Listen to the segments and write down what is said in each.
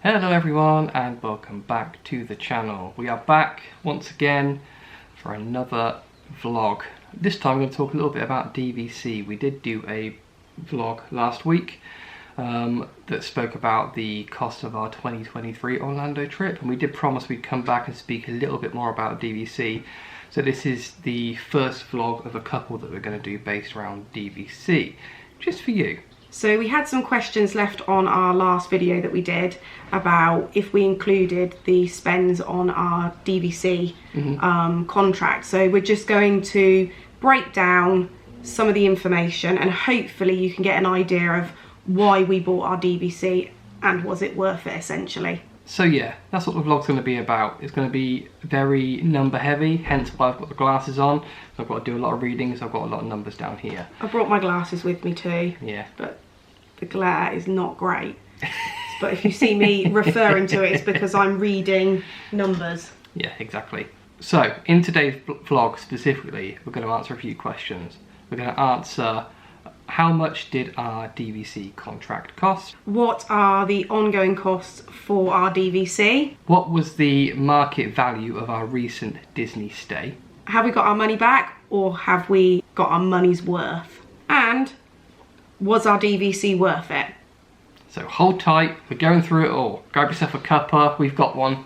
Hello everyone and welcome back to the channel. We are back once again for another vlog. This time we're going to talk a little bit about DVC. We did do a vlog last week that spoke about the cost of our 2023 Orlando trip, and we did promise we'd come back and speak a little bit more about DVC. So this is the first vlog of a couple that we're going to do based around DVC, just for you. So we had some questions left on our last video that we did about if we included the spends on our DVC contract. So we're just going to break down some of the information and hopefully you can get an idea of why we bought our DVC and was it worth it, essentially. So yeah, that's what the vlog's going to be about. It's going to be very number heavy, hence why I've got the glasses on. I've got to do a lot of reading, so I've got a lot of numbers down here. I brought my glasses with me too. Yeah. But the glare is not great. But if you see me referring to it, it's because I'm reading numbers. Yeah, exactly. So in today's vlog specifically, we're going to answer a few questions. We're going to answer how much did our DVC contract cost? What are the ongoing costs for our DVC? What was the market value of our recent Disney stay? Have we got our money back or have we got our money's worth? And was our DVC worth it? So hold tight, we're going through it all. Grab yourself a cuppa, we've got one,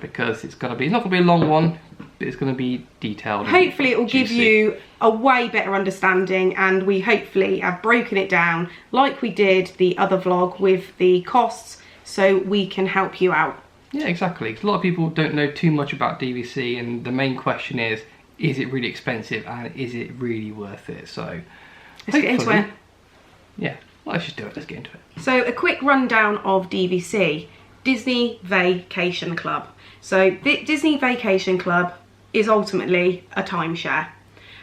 because it's not going to be a long one, but it's going to be detailed. Hopefully it will give you a way better understanding, and we hopefully have broken it down like we did the other vlog with the costs, so we can help you out. Yeah, exactly. 'Cause a lot of people don't know too much about DVC, and the main question is it really expensive and is it really worth it? So let's get into it. Yeah, well, let's just do it. Let's get into it. So a quick rundown of DVC, Disney Vacation Club. So Disney Vacation Club is ultimately a timeshare.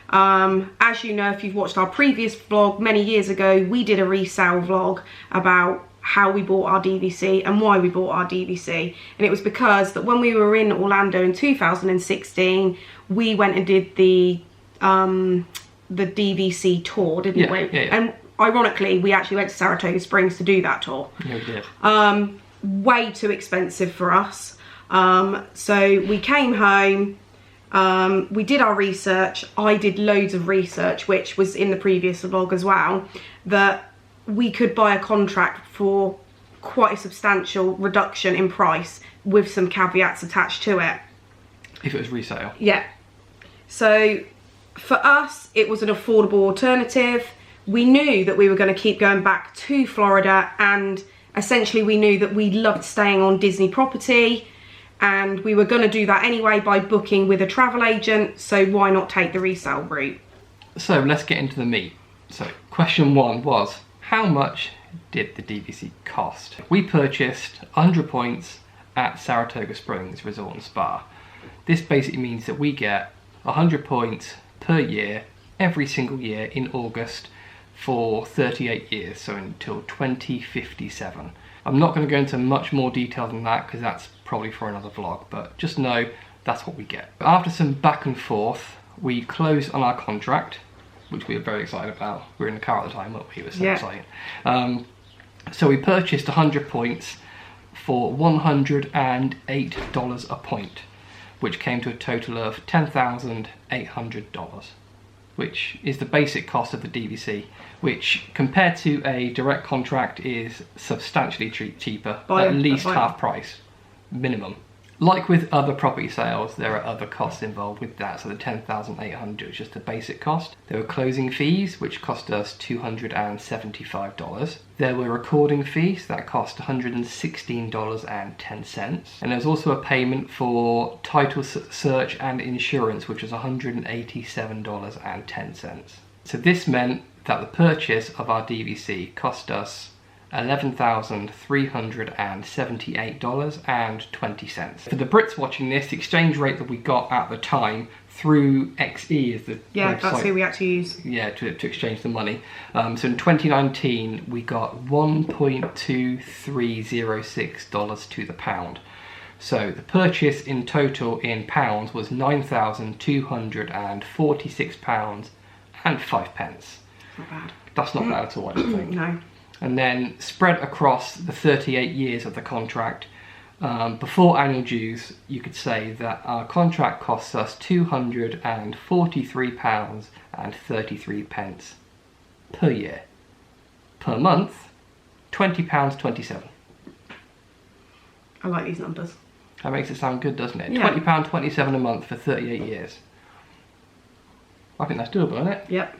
As you know, if you've watched our previous vlog many years ago, we did a resale vlog about how we bought our DVC and why we bought our DVC. And it was because that when we were in Orlando in 2016, we went and did the DVC tour, didn't we? Yeah. And ironically, we actually went to Saratoga Springs to do that tour. Yeah, we did. Way too expensive for us. So we came home, we did our research. I did loads of research, which was in the previous vlog as well, that we could buy a contract for quite a substantial reduction in price with some caveats attached to it. If it was resale. Yeah. So for us, it was an affordable alternative. We knew that we were going to keep going back to Florida, and essentially we knew that we loved staying on Disney property, and we were going to do that anyway by booking with a travel agent, so why not take the resale route? So let's get into the meat. So question one was, how much did the DVC cost? We purchased 100 points at Saratoga Springs Resort and Spa. This basically means that we get 100 points per year, every single year in August, for 38 years, so until 2057. I'm not going to go into much more detail than that because that's probably for another vlog, but just know that's what we get. After some back and forth, we closed on our contract, which we were very excited about. We were in the car at the time, weren't we? It was so exciting. So we purchased 100 points for $108 a point, which came to a total of $10,800. which is the basic cost of the DVC, which compared to a direct contract is substantially cheaper, at least half price, minimum. Like with other property sales, there are other costs involved with that, so the $10,800 is just the basic cost. There were closing fees, which cost us $275. There were recording fees that cost $116.10. And there was also a payment for title search and insurance, which was $187.10. So this meant that the purchase of our DVC cost us $11,378.20. For the Brits watching this, the exchange rate that we got at the time through XE is the website. That's who we had to use. Yeah, to exchange the money. So in 2019, we got $1.2306 to the pound. So the purchase in total in pounds was £9,246.05. Not bad. That's not bad at all, I don't think. No. And then spread across the 38 years of the contract, before annual dues, you could say that our contract costs us £243.33 per year. Per month, £20.27. I like these numbers. That makes it sound good, doesn't it? Yeah. £20.27 a month for 38 years. I think that's doable, isn't it? Yep.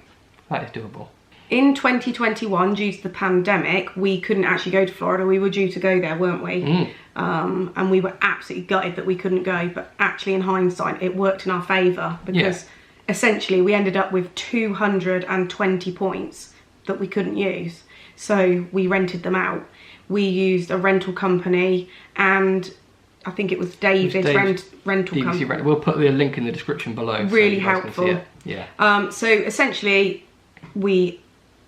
That is doable. In 2021, due to the pandemic, we couldn't actually go to Florida. We were due to go there, weren't we? And we were absolutely gutted that we couldn't go. But actually, in hindsight, it worked in our favour because essentially we ended up with 220 points that we couldn't use. So we rented them out. We used a rental company, and I think it was David's rental company. We'll put the link in the description below. Really so you guys helpful. can see it. Yeah. So essentially, we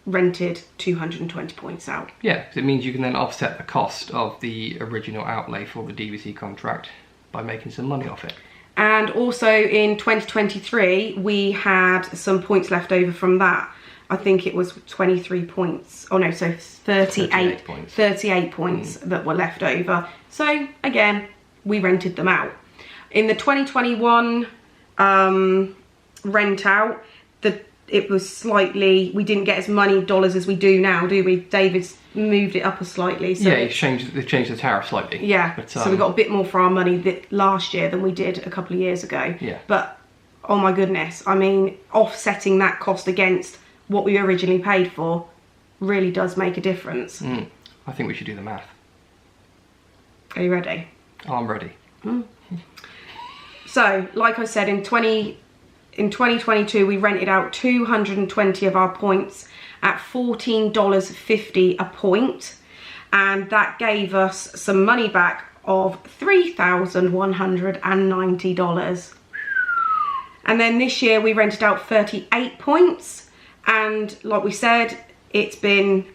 rented 220 points out. Yeah, because it means you can then offset the cost of the original outlay for the DVC contract by making some money off it. And also in 2023, we had some points left over from that. I think it was 23 points. Oh no, so 38 points. 38 points that were left over. So again, we rented them out. In the 2021 rent out, it was slightly, we didn't get as many dollars as we do now, do we? David's moved it up slightly. So yeah, they've changed the tariff slightly. Yeah, but, so we got a bit more for our money last year than we did a couple of years ago. Yeah. But, oh my goodness, I mean, offsetting that cost against what we originally paid for really does make a difference. I think we should do the math. Are you ready? Oh, I'm ready. So, like I said, in 2022, we rented out 220 of our points at $14.50 a point, and that gave us some money back of $3,190. And then this year we rented out 38 points, and like we said, it's been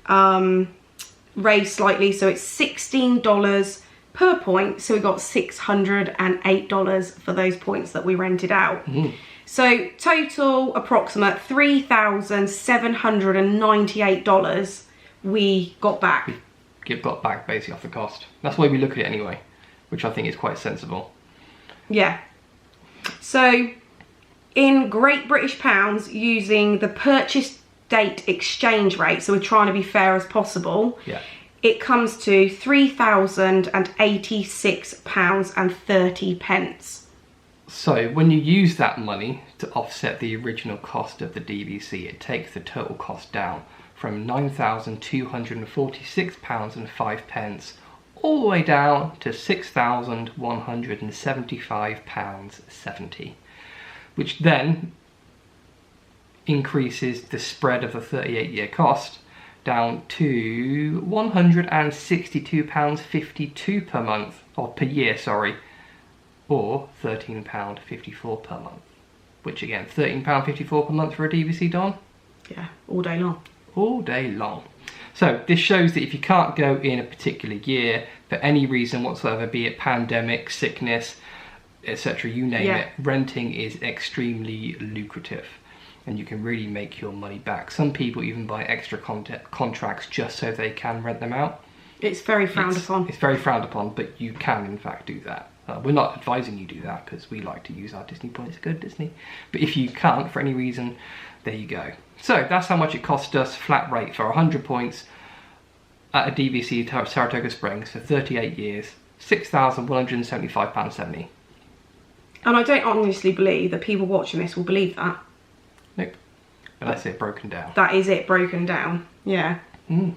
raised slightly, so it's $16 per point, so we got $608 for those points that we rented out. So total approximate $3,798 we got back. Got back basically off the cost. That's the way we look at it anyway, which I think is quite sensible. Yeah. So in Great British pounds, using the purchase date exchange rate, so we're trying to be fair as possible, it comes to £3,086.30. So when you use that money to offset the original cost of the DVC, it takes the total cost down from £9,246.05 all the way down to £6,175.70, which then increases the spread of the 38-year cost down to £162.52 per month, or per year, sorry, or £13.54 per month. Which again, £13.54 per month for a DVC, Don? Yeah, all day long. All day long. So this shows that if you can't go in a particular year for any reason whatsoever, be it pandemic, sickness, etc., you name it, renting is extremely lucrative. And you can really make your money back. Some people even buy extra contracts just so they can rent them out. It's very frowned upon. It's very frowned upon, but you can in fact do that. We're not advising you do that because we like to use our Disney points to go to Disney. But if you can't for any reason, there you go. So that's how much it cost us flat rate for 100 points at a DVC Saratoga Springs for 38 years, £6,175.70. And I don't honestly believe that people watching this will believe that. Nope. But that's it broken down. That is it broken down. Yeah. There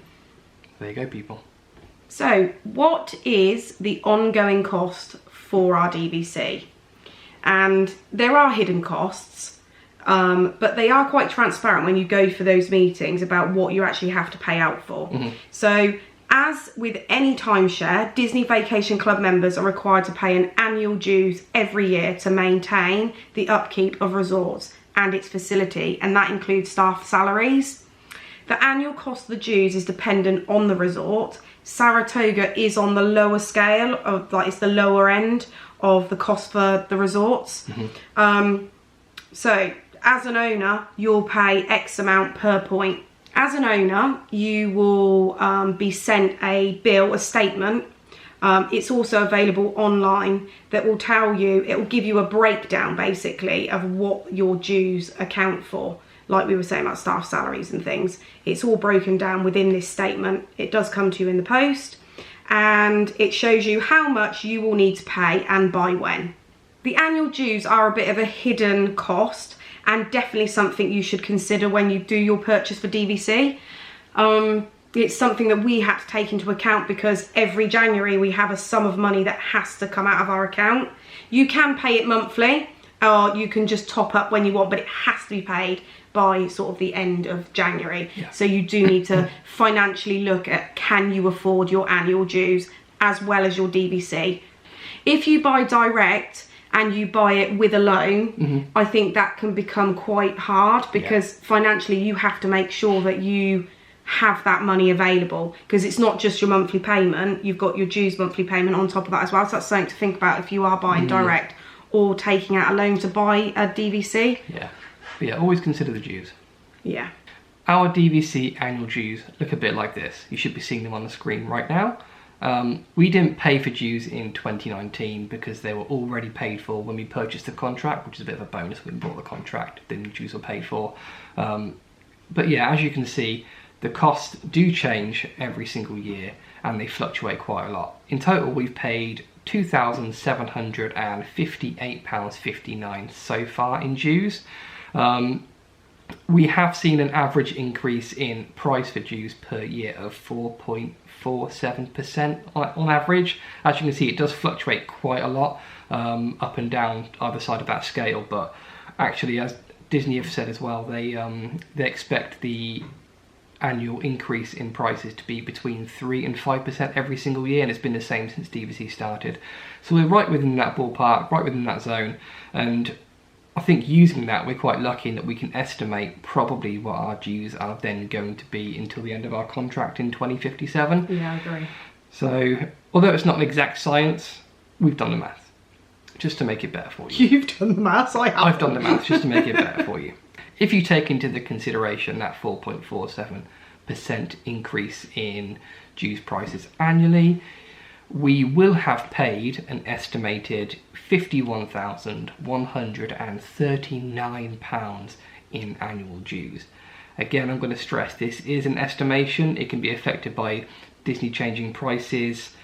you go, people. So what is the ongoing cost for our DVC? And there are hidden costs, but they are quite transparent when you go for those meetings about what you actually have to pay out for. So as with any timeshare, Disney Vacation Club members are required to pay an annual dues every year to maintain the upkeep of resorts and its facility, and that includes staff salaries. The annual cost of the dues is dependent on the resort. Saratoga is on the lower scale of, like, it's the lower end of the cost for the resorts. So as an owner, you'll pay X amount per point, As an owner, you will be sent a bill, a statement. It's also available online that will tell you, it will give you a breakdown basically of what your dues account for. Like we were saying about staff salaries and things, it's all broken down within this statement. It does come to you in the post, and it shows you how much you will need to pay and by when. The annual dues are a bit of a hidden cost, and definitely something you should consider when you do your purchase for DVC. It's something that we had to take into account because every January we have a sum of money that has to come out of our account. You can pay it monthly, or you can just top up when you want, but it has to be paid by sort of the end of January. Yeah. So you do need to financially look at, can you afford your annual dues as well as your DVC? If you buy direct and you buy it with a loan, I think that can become quite hard because financially you have to make sure that you have that money available, because it's not just your monthly payment, you've got your dues monthly payment on top of that as well. So that's something to think about if you are buying direct or taking out a loan to buy a DVC. Yeah. But yeah, always consider the dues. Yeah. Our DVC annual dues look a bit like this. You should be seeing them on the screen right now. We didn't pay for dues in 2019 because they were already paid for when we purchased the contract, which is a bit of a bonus when we bought the contract, then the dues were paid for. But yeah, as you can see, the costs do change every single year and they fluctuate quite a lot. In total, we've paid £2,758.59 so far in dues. We have seen an average increase in price for dues per year of 4.47% on average. As you can see, it does fluctuate quite a lot up and down either side of that scale, but actually, as Disney have said as well, they expect the annual increase in prices to be between 3 and 5% every single year, and it's been the same since DVC started. So we're right within that ballpark, right within that zone, and I think using that, we're quite lucky in that we can estimate probably what our dues are then going to be until the end of our contract in 2057. Yeah, I agree. So, although it's not an exact science, we've done the math, just to make it better for you. You've done the maths, I haven't. I've done the maths just to make it better for you. If you take into the consideration that 4.47% increase in dues prices annually, we will have paid an estimated £51,139 in annual dues. Again, I'm going to stress this is an estimation. It can be affected by Disney changing prices,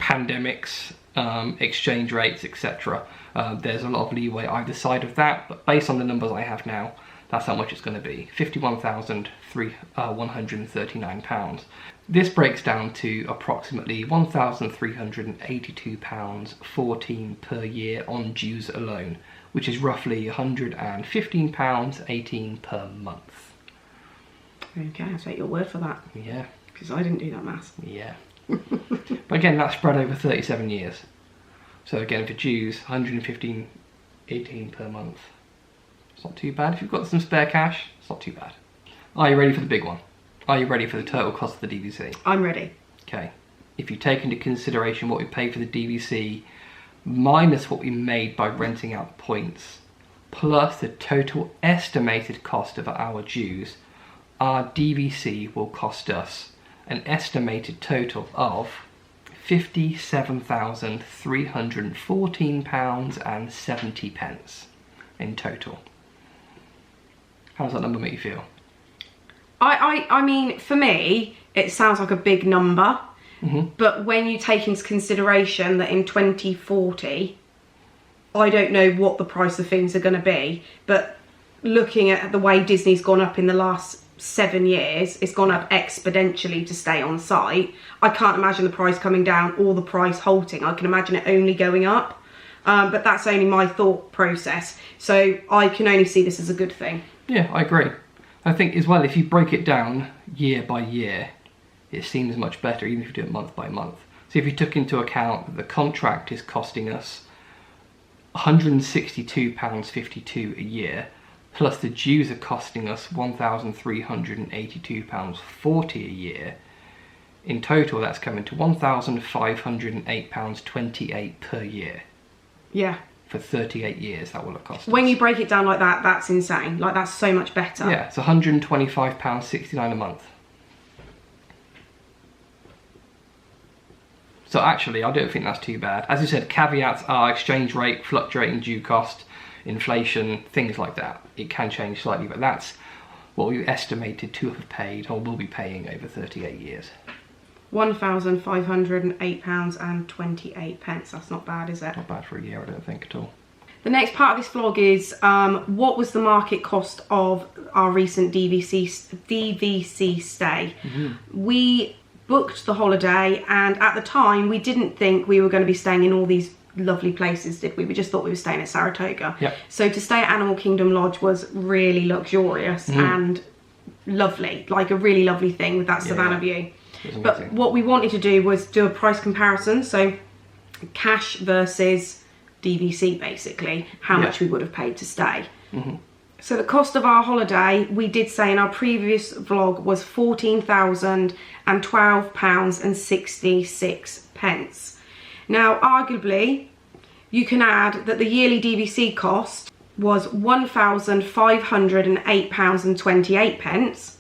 pandemics, exchange rates, etc. There's a lot of leeway either side of that, but based on the numbers I have now, that's how much it's going to be, £51,139. This breaks down to approximately £1,382.14 per year on dues alone, which is roughly £115.18 per month. Okay, I'll take your word for that. Yeah. Because I didn't do that maths. Yeah. But again, that's spread over 37 years. So again, for dues, £115.18 per month. It's not too bad. If you've got some spare cash, it's not too bad. Are you ready for the big one? Are you ready for the total cost of the DVC? I'm ready. Okay. If you take into consideration what we paid for the DVC, minus what we made by renting out the points, plus the total estimated cost of our dues, our DVC will cost us an estimated total of £57,314.70 in total. How does that number make you feel? I mean, for me, it sounds like a big number, but when you take into consideration that in 2040, I don't know what the price of things are going to be, but looking at the way Disney's gone up in the last 7 years, it's gone up exponentially to stay on site. I can't imagine the price coming down or the price halting. I can imagine it only going up, but that's only my thought process. So I can only see this as a good thing. Yeah, I agree. I think as well, if you break it down year by year, it seems much better, even if you do it month by month. So if you took into account that the contract is costing us £162.52 a year, plus the dues are costing us £1,382.40 a year, in total that's coming to £1,508.28 per year. Yeah. for 38 years. That will have cost us. When you break it down like that, that's insane. Like, that's so much better. Yeah, it's £125.69 a month. So actually, I don't think that's too bad. As you said, caveats are exchange rate, fluctuating due cost, inflation, things like that. It can change slightly, but that's what we estimated to have paid or will be paying over 38 years. £1,508.28. That's not bad, is it? Not bad for a year, I don't think, at all. The next part of this vlog is what was the market cost of our recent DVC stay. We booked the holiday, and at the time we didn't think we were going to be staying in all these lovely places, did we? We just thought we were staying at Saratoga. Yep. So to stay at Animal Kingdom Lodge was really luxurious and lovely, like a really lovely thing with that savannah view. But what we wanted to do was do a price comparison, so cash versus DVC, basically, how much we would have paid to stay. So the cost of our holiday, we did say in our previous vlog, was £14,012.66. Now, arguably, you can add that the yearly DVC cost was £1,508.28.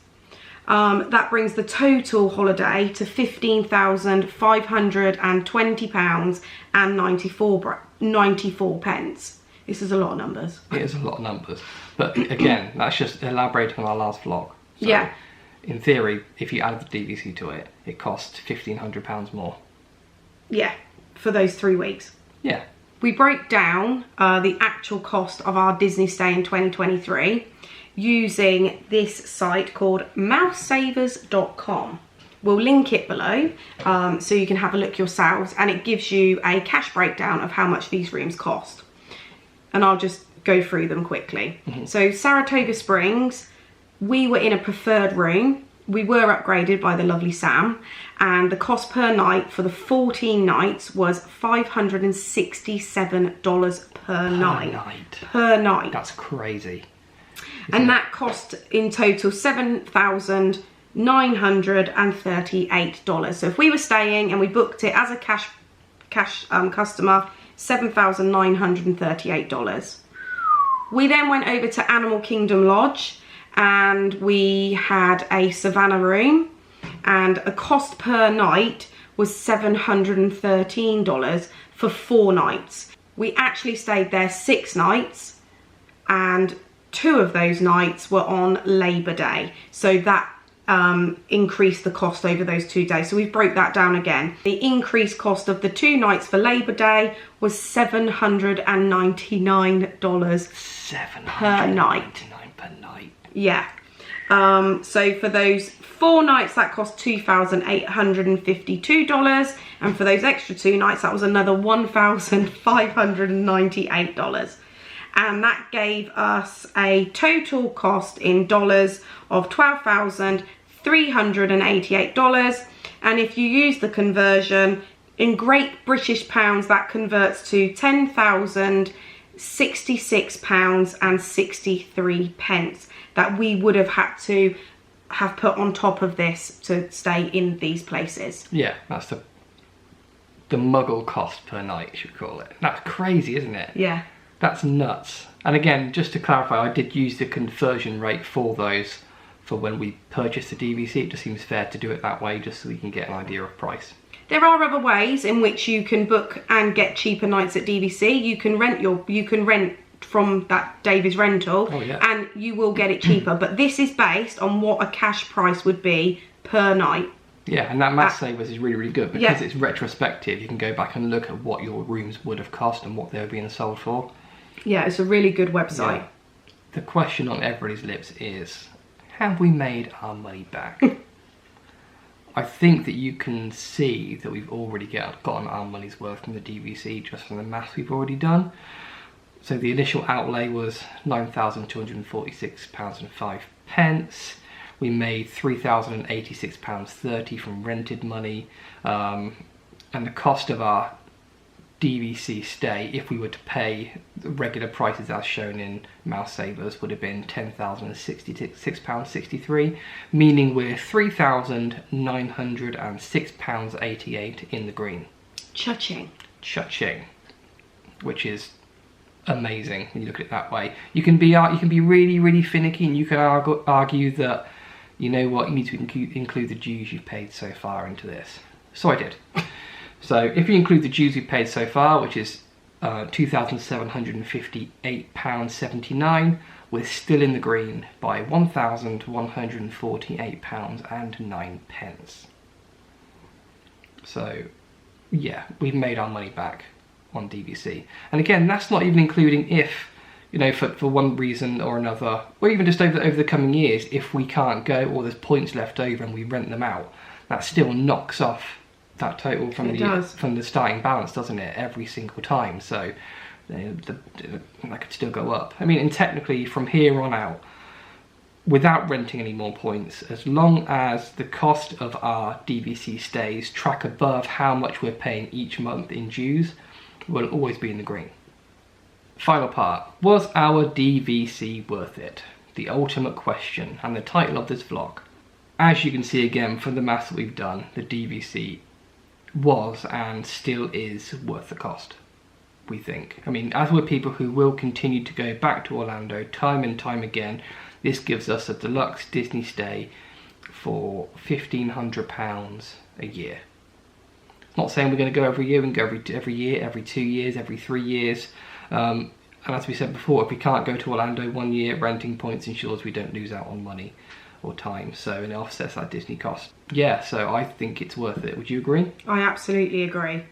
That brings the total holiday to £15,520.94. This is a lot of numbers. It is a lot of numbers. But again, that's just elaborating on our last vlog. So yeah. In theory, if you add the DVC to it, it costs £1,500 more. Yeah, for those 3 weeks. Yeah. We broke down the actual cost of our Disney stay in 2023 using this site called mousesavers.com. We'll link it below so you can have a look yourselves, and it gives you a cash breakdown of how much these rooms cost. And I'll just go through them quickly. So Saratoga Springs, we were in a preferred room. We were upgraded by the lovely Sam, and the cost per night for the 14 nights was $567 per night. Per night. That's crazy. And that cost in total $7,938. So if we were staying and we booked it as a cash customer, $7,938. We then went over to Animal Kingdom Lodge, and we had a Savannah room, and a cost per night was $713 for 4 nights. We actually stayed there 6 nights, and 2 of those nights were on Labor Day, so that increased the cost over those 2 days. So we broke that down again. The increased cost of the 2 nights for Labor Day was $799 per night. Yeah. So for those 4 nights, that cost $2,852, and for those extra 2 nights, that was another $1,598. And that gave us a total cost in dollars of $12,388. And if you use the conversion in Great British pounds, that converts to £10,066.63 that we would have had to have put on top of this to stay in these places. Yeah, that's the muggle cost per night, you should call it. That's crazy, isn't it? Yeah. That's nuts. And again, just to clarify, I did use the conversion rate for those for when we purchased the DVC. It just seems fair to do it that way, just so we can get an idea of price. There are other ways in which you can book and get cheaper nights at DVC. You can rent from that David's rental, and you will get it cheaper. But this is based on what a cash price would be per night. Yeah, and that Mass Savers is really, really good because it's retrospective. You can go back and look at what your rooms would have cost and what they were being sold for. Yeah, it's a really good website. Yeah. The question on everybody's lips is, have we made our money back? I think that you can see that we've already gotten our money's worth from the DVC just from the maths we've already done. So the initial outlay was £9,246.05. We made £3,086.30 from rented money, and the cost of our DVC stay, if we were to pay the regular prices as shown in Mouse Savers, would have been £10,066.63, meaning we're £3,906.88 in the green. Cha-ching. Cha-ching, which is amazing when you look at it that way. You can be really finicky, and you can argue that, you know what, you need to include the dues you've paid so far into this. So I did. So if you include the dues you've paid so far, which is £2,758.79, we're still in the green by £1,148.09. So yeah, we've made our money back on DVC. And again, that's not even including if, you know, for one reason or another, or even just over the coming years, if we can't go or there's points left over and we rent them out, that still knocks off that total from the starting balance, doesn't it, every single time. So that could still go up. I mean, and technically from here on out, without renting any more points, as long as the cost of our DVC stays track above how much we're paying each month in dues, we'll always be in the green. Final part, was our DVC worth it? The ultimate question, and the title of this vlog. As you can see again from the maths that we've done, the DVC was and still is worth the cost, we think. I mean, as we're people who will continue to go back to Orlando time and time again, this gives us a deluxe Disney stay for £1,500 a year. Not saying we're going to go every year, we can go every year, every 2 years, every 3 years. And as we said before, if we can't go to Orlando 1 year, renting points ensures we don't lose out on money or time. So it offsets that Disney cost. Yeah, so I think it's worth it. Would you agree? I absolutely agree.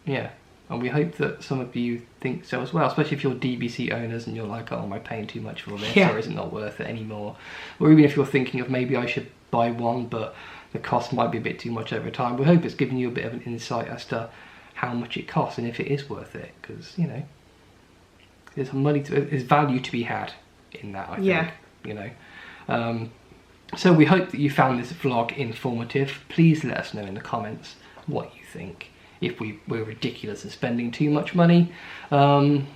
Yeah, and we hope that some of you think so as well, especially if you're DVC owners and you're like, oh, am I paying too much for this, or is it not worth it anymore? Or even if you're thinking of maybe I should buy one, but the cost might be a bit too much over time. We hope it's giving you a bit of an insight as to how much it costs and if it is worth it, because, you know, there's value to be had in that, I think, you know. So we hope that you found this vlog informative. Please let us know in the comments what you think. If we're ridiculous and spending too much money, which I'm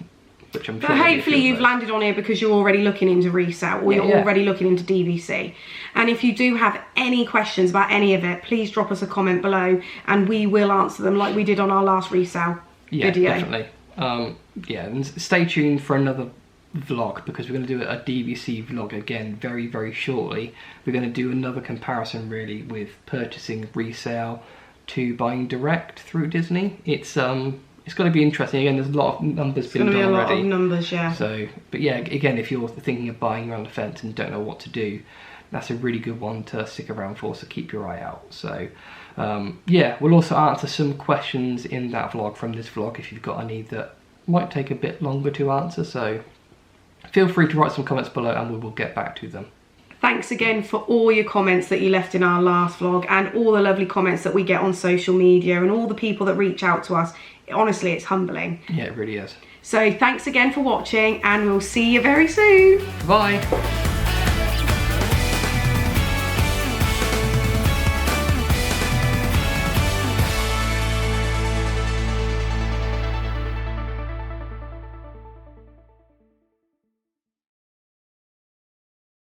sure. But hopefully you've landed on here because you're already looking into resale, or you're already looking into DVC. And if you do have any questions about any of it, please drop us a comment below and we will answer them like we did on our last resale video. Definitely. Yeah, and stay tuned for another vlog, because we're going to do a DVC vlog again very shortly. We're going to do another comparison really with purchasing resale to buying direct through Disney. It's going to be interesting. Again, there's a lot of numbers being done already. It's going to be a lot of numbers, yeah. So, but yeah, again, if you're thinking of buying, you're on the fence and don't know what to do, that's a really good one to stick around for, so keep your eye out. So yeah, we'll also answer some questions in that vlog from this vlog if you've got any that might take a bit longer to answer. So feel free to write some comments below and we will get back to them. Thanks again for all your comments that you left in our last vlog, and all the lovely comments that we get on social media, and all the people that reach out to us. Honestly, it's humbling. Yeah, it really is. So thanks again for watching, and we'll see you very soon. Bye.